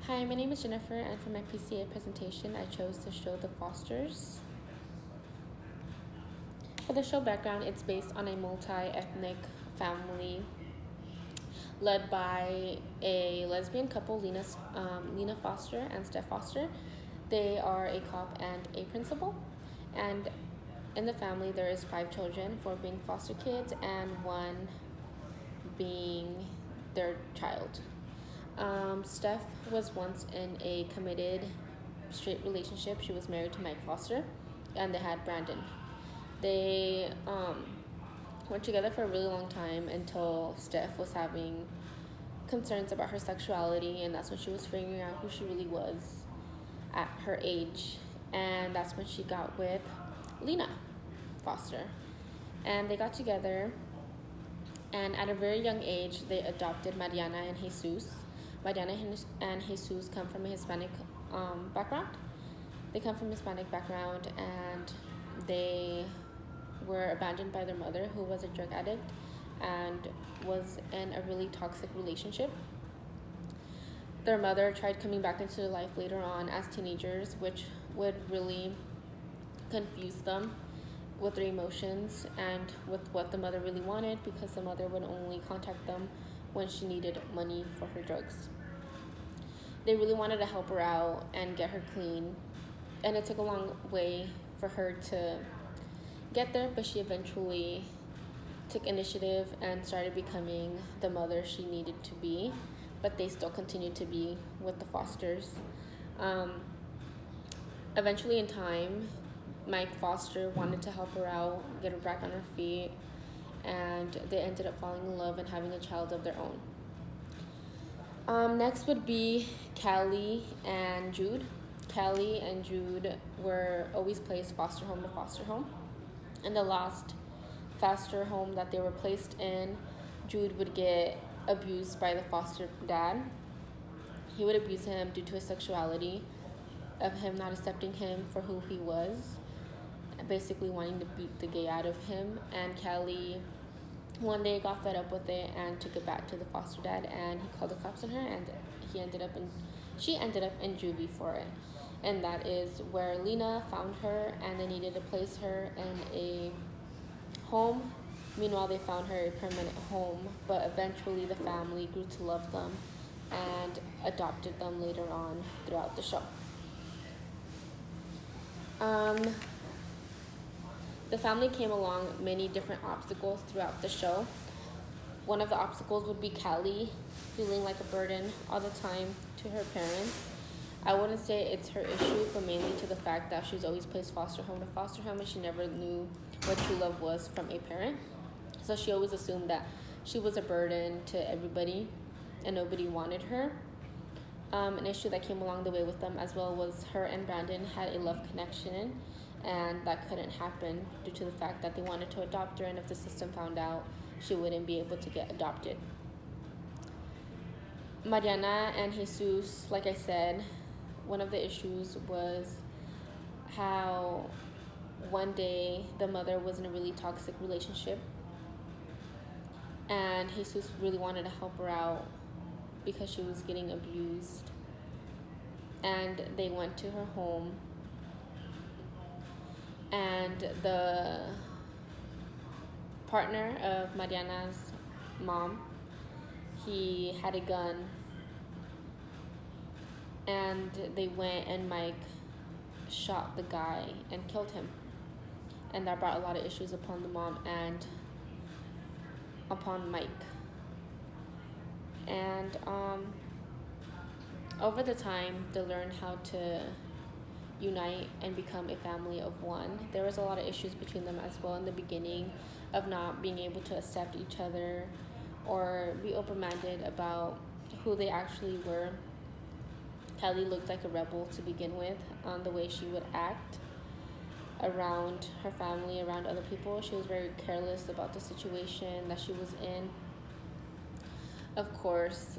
Hi, my name is Jennifer, and for my PCA presentation, I chose to show The Fosters. For the show background, it's based on a multi-ethnic family led by a lesbian couple, Lena Foster and Steph Foster. They are a cop and a principal, and in the family there is 5 children, 4 being foster kids and 1 being their child. Steph was once in a committed straight relationship. She was married to Mike Foster, and they had Brandon. They were together for a really long time until Steph was having concerns about her sexuality, and that's when she was figuring out who she really was at her age. And that's when she got with Lena Foster. And they got together, and at a very young age, they adopted Mariana and Jesus. Mariana and Jesus come from a Hispanic background. They come from Hispanic background, and they were abandoned by their mother, who was a drug addict and was in a really toxic relationship. Their mother tried coming back into their life later on as teenagers, which would really confuse them with their emotions and with what the mother really wanted, because the mother would only contact them when she needed money for her drugs. They really wanted to help her out and get her clean, and it took a long way for her to get there, but she eventually took initiative and started becoming the mother she needed to be, but they still continued to be with the Fosters. Eventually in time, Mike Foster wanted to help her out, get her back on her feet, and they ended up falling in love and having a child of their own. Next would be Callie and Jude. Callie and Jude were always placed foster home to foster home. In the last foster home that they were placed in, Jude would get abused by the foster dad. He would abuse him due to his sexuality, of him not accepting him for who he was, basically wanting to beat the gay out of him. And Callie one day got fed up with it and took it back to the foster dad, and he called the cops on her, and she ended up in juvie for it. And that is where Lena found her, and they needed to place her in a home. Meanwhile, they found her a permanent home, but eventually the family grew to love them and adopted them later on throughout the show. The family came along many different obstacles throughout the show. One of the obstacles would be Callie feeling like a burden all the time to her parents. I wouldn't say it's her issue, but mainly to the fact that she was always placed foster home to foster home, and she never knew what true love was from a parent. So she always assumed that she was a burden to everybody and nobody wanted her. An issue that came along the way with them as well was her and Brandon had a love connection, and that couldn't happen due to the fact that they wanted to adopt her, and if the system found out, she wouldn't be able to get adopted. Mariana and Jesus, like I said, one of the issues was how one day the mother was in a really toxic relationship, and Jesus really wanted to help her out because she was getting abused. And they went to her home, and the partner of Mariana's mom, he had a gun, and they went and Mike shot the guy and killed him. And that brought a lot of issues upon the mom and upon Mike. And over the time, they learned how to unite and become a family of one. There was a lot of issues between them as well in the beginning, of not being able to accept each other or be open-minded about who they actually were. Callie looked like a rebel to begin with, on the way she would act around her family, around other people. She was very careless about the situation that she was in. Of course,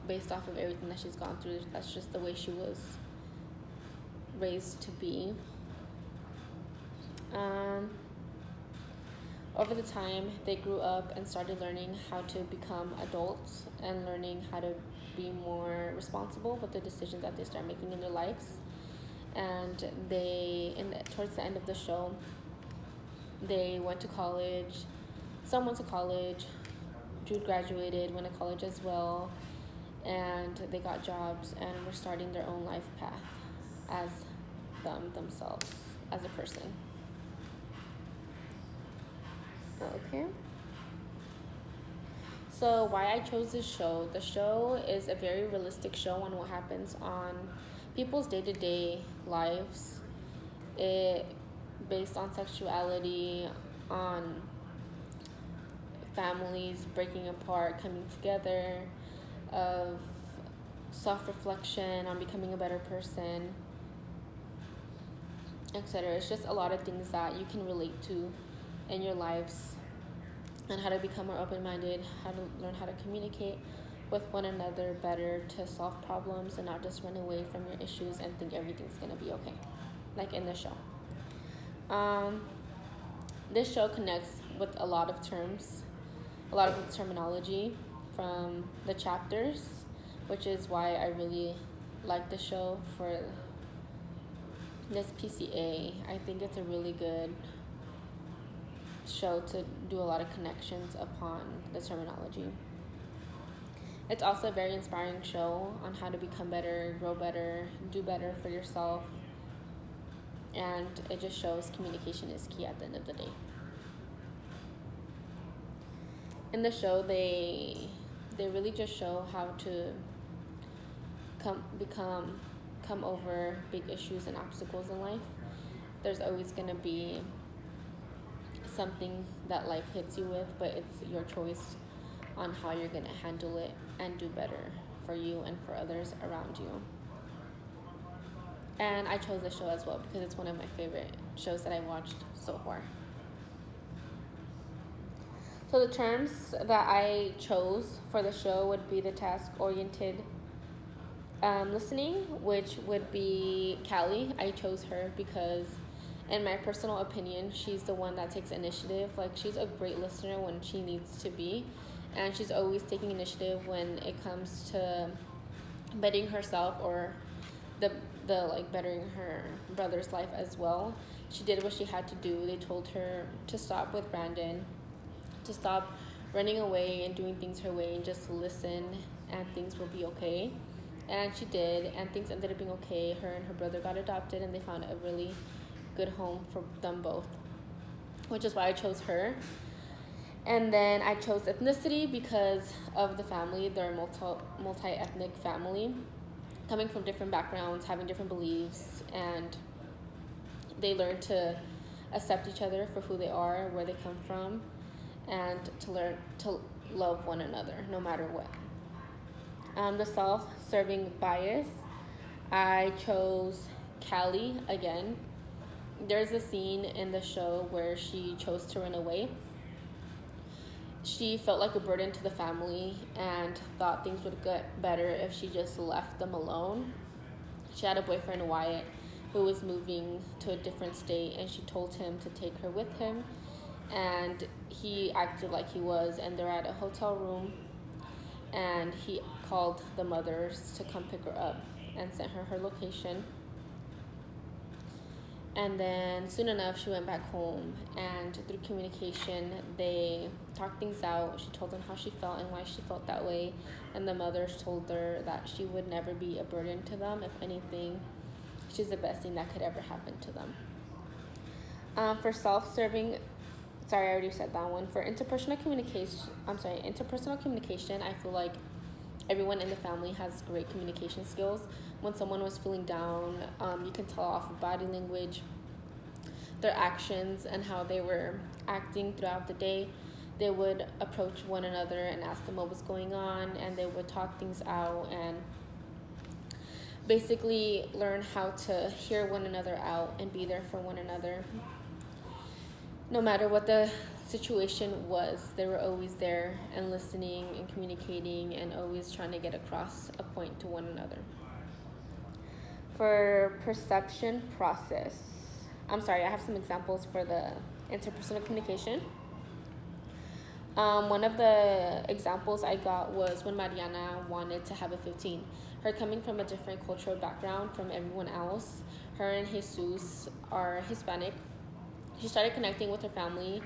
based off of everything that she's gone through, that's just the way she was raised to be. over the time, they grew up and started learning how to become adults and learning how to be more responsible with the decisions that they start making in their lives. And towards the end of the show, they went to college. Some went to college. Jude graduated, went to college as well, and they got jobs and were starting their own life path as themselves as a person. Okay. So why I chose this show? The show is a very realistic show on what happens on people's day-to-day lives. It based on sexuality, on families breaking apart, coming together, of self-reflection on becoming a better person, etc. It's just a lot of things that you can relate to in your lives, and how to become more open-minded, how to learn how to communicate with one another better to solve problems and not just run away from your issues and think everything's gonna be okay, like in the show. This show connects with a lot of terms, a lot of the terminology from the chapters, which is why I really like the show for this PCA. I think it's a really good show to do a lot of connections upon the terminology. It's also a very inspiring show on how to become better, grow better, do better for yourself, and it just shows communication is key at the end of the day. In the show, they really just show how to come over big issues and obstacles in life. There's always going to be something that life hits you with, but it's your choice on how you're going to handle it and do better for you and for others around you. And I chose this show as well because it's one of my favorite shows that I watched so far. So the terms that I chose for the show would be the task-oriented listening, which would be Callie. I chose her because, in my personal opinion, she's the one that takes initiative. Like, she's a great listener when she needs to be, and she's always taking initiative when it comes to bettering herself or the like bettering her brother's life as well. She did what she had to do. They told her to stop with Brandon, to stop running away and doing things her way and just listen, and things will be okay. And she did, and things ended up being okay. Her and her brother got adopted, and they found a really good home for them both, which is why I chose her. And then I chose ethnicity because of the family. They're a multi-ethnic family, coming from different backgrounds, having different beliefs, and they learn to accept each other for who they are, where they come from, and to learn to love one another no matter what. The self-serving bias, I chose Callie again. There's a scene in the show where she chose to run away. She felt like a burden to the family and thought things would get better if she just left them alone. She had a boyfriend, Wyatt, who was moving to a different state, and she told him to take her with him, and he acted like he was, and they're at a hotel room, and he called the mothers to come pick her up and sent her location. And then soon enough, she went back home, and through communication, they talked things out. She told them how she felt and why she felt that way, and the mothers told her that she would never be a burden to them. If anything, she's the best thing that could ever happen to them. For self-serving, sorry, I already said that one. For interpersonal communication, I feel like everyone in the family has great communication skills. When someone was feeling down, you can tell off of body language, their actions, and how they were acting throughout the day. They would approach one another and ask them what was going on, and they would talk things out and basically learn how to hear one another out and be there for one another. No matter what the situation was, they were always there and listening and communicating and always trying to get across a point to one another. For perception process, I have some examples for the interpersonal communication. One of the examples I got was when Mariana wanted to have a 15. Her coming from a different cultural background from everyone else, her and Jesus are Hispanic. She started connecting with her family.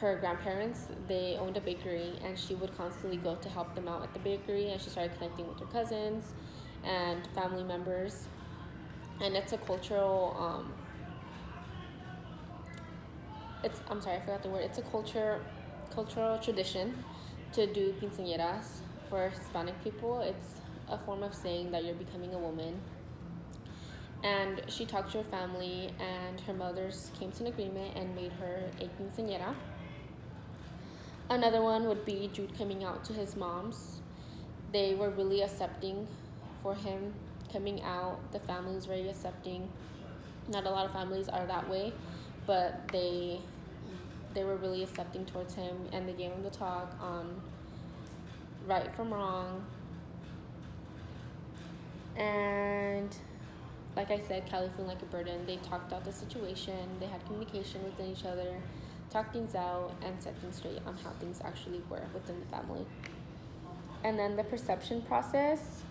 Her grandparents, they owned a bakery, and she would constantly go to help them out at the bakery, and she started connecting with her cousins and family members. And it's a I'm sorry, I forgot the word. It's a cultural tradition to do quinceañeras for Hispanic people. It's a form of saying that you're becoming a woman. And she talked to her family, and her mothers came to an agreement and made her a quinceañera. Another one would be Jude coming out to his mom's. They were really accepting for him coming out. The family was very accepting. Not a lot of families are that way, but they were really accepting towards him, and they gave him the talk on right from wrong. And like I said, Callie feeling like a burden. They talked out the situation. They had communication within each other, talked things out, and set things straight on how things actually were within the family. And then the perception process.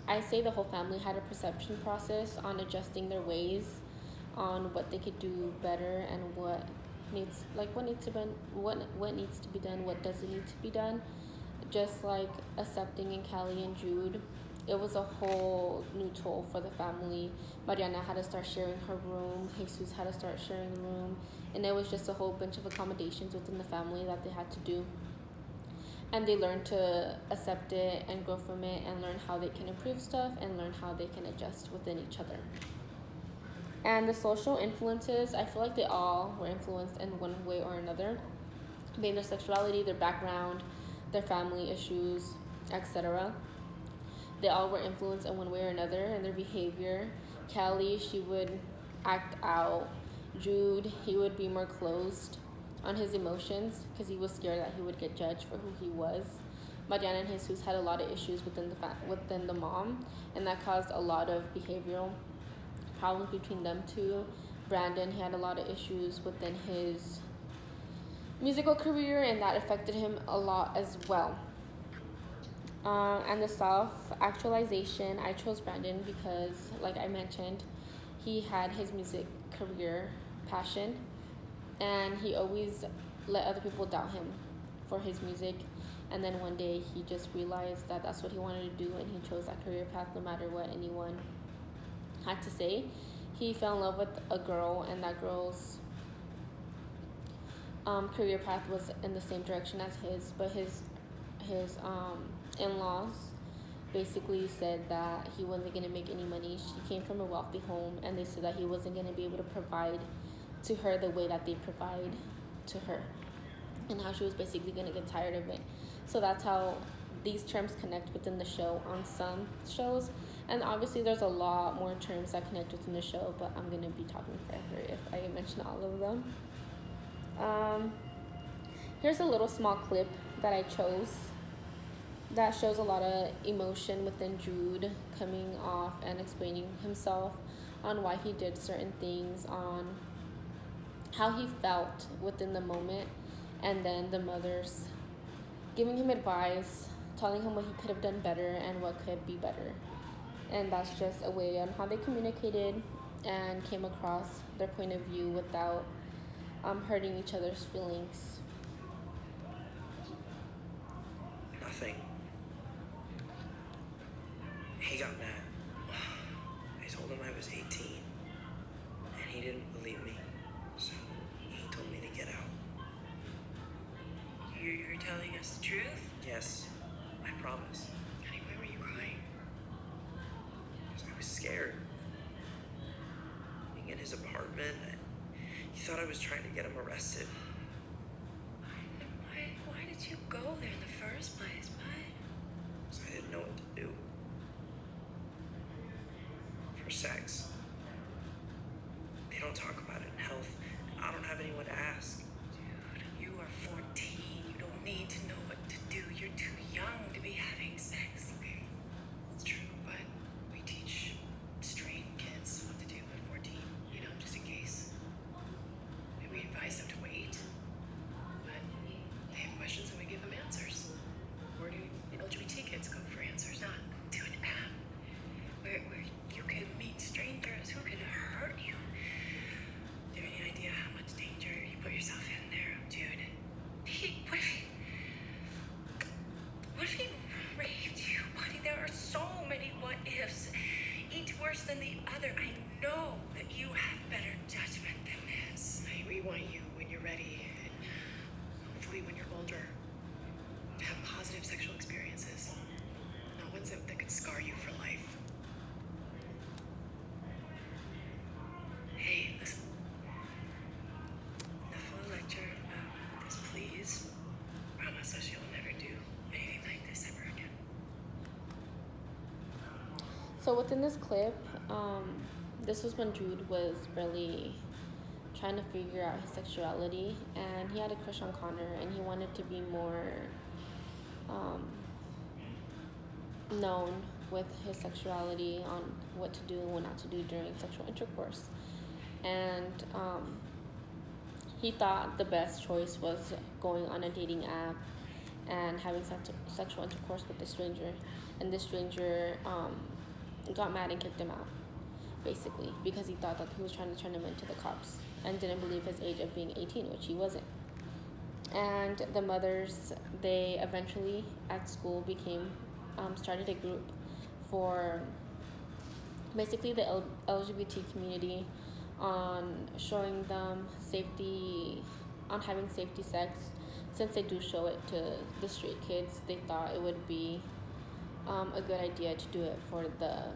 I say the whole family had a perception process on adjusting their ways, on what they could do better, and what needs to be done, what doesn't need to be done. Just like accepting in Callie and Jude, it was a whole new toll for the family. Mariana had to start sharing her room. Jesus had to start sharing the room, and it was just a whole bunch of accommodations within the family that they had to do. And they learn to accept it and grow from it, and learn how they can improve stuff, and learn how they can adjust within each other. And the social influences, I feel like they all were influenced in one way or another, being their sexuality, their background, their family issues, etc. They all were influenced in one way or another in their behavior. Callie, she would act out. Jude, he would be more closed on his emotions because he was scared that he would get judged for who he was. Mariana and Jesus had a lot of issues within the mom, and that caused a lot of behavioral problems between them two. Brandon, he had a lot of issues within his musical career, and that affected him a lot as well. And the self-actualization, I chose Brandon because, like I mentioned, he had his music career passion, and he always let other people doubt him for his music. And then one day he just realized that that's what he wanted to do, and he chose that career path no matter what anyone had to say. He fell in love with a girl, and that girl's career path was in the same direction as his, but his in-laws basically said that he wasn't going to make any money. She came from a wealthy home, and they said that he wasn't going to be able to provide to her the way that they provide to her, and how she was basically going to get tired of it. So that's how these terms connect within the show on some shows, and obviously there's a lot more terms that connect within the show, but I'm going to be talking forever if I mention all of them. Here's a little small clip that I chose that shows a lot of emotion within Jude coming off and explaining himself on why he did certain things, on how he felt within the moment, and then the mothers giving him advice, telling him what he could have done better and what could be better. And that's just a way on how they communicated and came across their point of view without hurting each other's feelings. Nothing. He got mad. I told him I was 18, and he didn't believe me, so he told me to get out. You're telling us the truth? Yes, I promise. Honey, why were you crying? Because I was scared. Being in his apartment, he thought I was trying to get him arrested. Then why did you go there in the first place, bud? Because I didn't know what to do. For sex. They don't talk about it in health. I don't have anyone to ask. Dude, you are 14. You don't need to know what to do. You're too young to be having sex. Okay, it's true, but we teach straight kids what to do at 14, you know, just in case. older, have positive sexual experiences, not ones that could scar you for life. Hey, listen. Enough of the lecture. Just please promise us you'll never do anything like this ever again. So within this clip, this was when Jude was really trying to figure out his sexuality, and he had a crush on Connor, and he wanted to be more known with his sexuality, on what to do and what not to do during sexual intercourse. And he thought the best choice was going on a dating app and having sexual intercourse with a stranger. And this stranger got mad and kicked him out, basically, because he thought that he was trying to turn him into the cops and didn't believe his age of being 18, which he wasn't. And the mothers, they eventually at school became started a group for basically the LGBT community, on showing them safety, on having safety sex. Since they do show it to the straight kids, they thought it would be a good idea to do it for the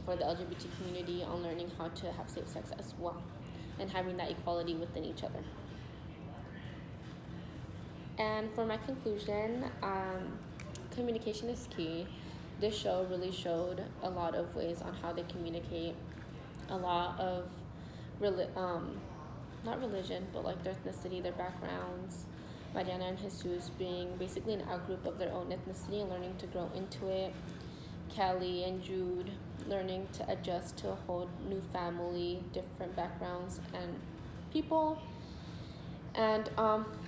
LGBT community, on learning how to have safe sex as well, and having that equality within each other. And for my conclusion, communication is key. This show really showed a lot of ways on how they communicate, a lot of not religion, but like their ethnicity, their backgrounds. Mariana and Jesus being basically an out-group of their own ethnicity and learning to grow into it. Kelly and Jude learning to adjust to a whole new family, different backgrounds and people. And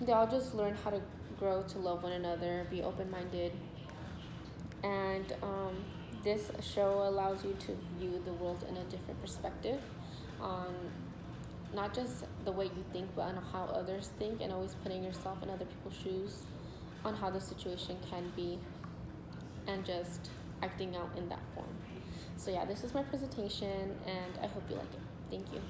they all just learn how to grow to love one another, be open-minded. And this show allows you to view the world in a different perspective, on not just the way you think, but on how others think, and always putting yourself in other people's shoes, on how the situation can be, and just acting out in that form. So yeah, this is my presentation, and I hope you like it. Thank you.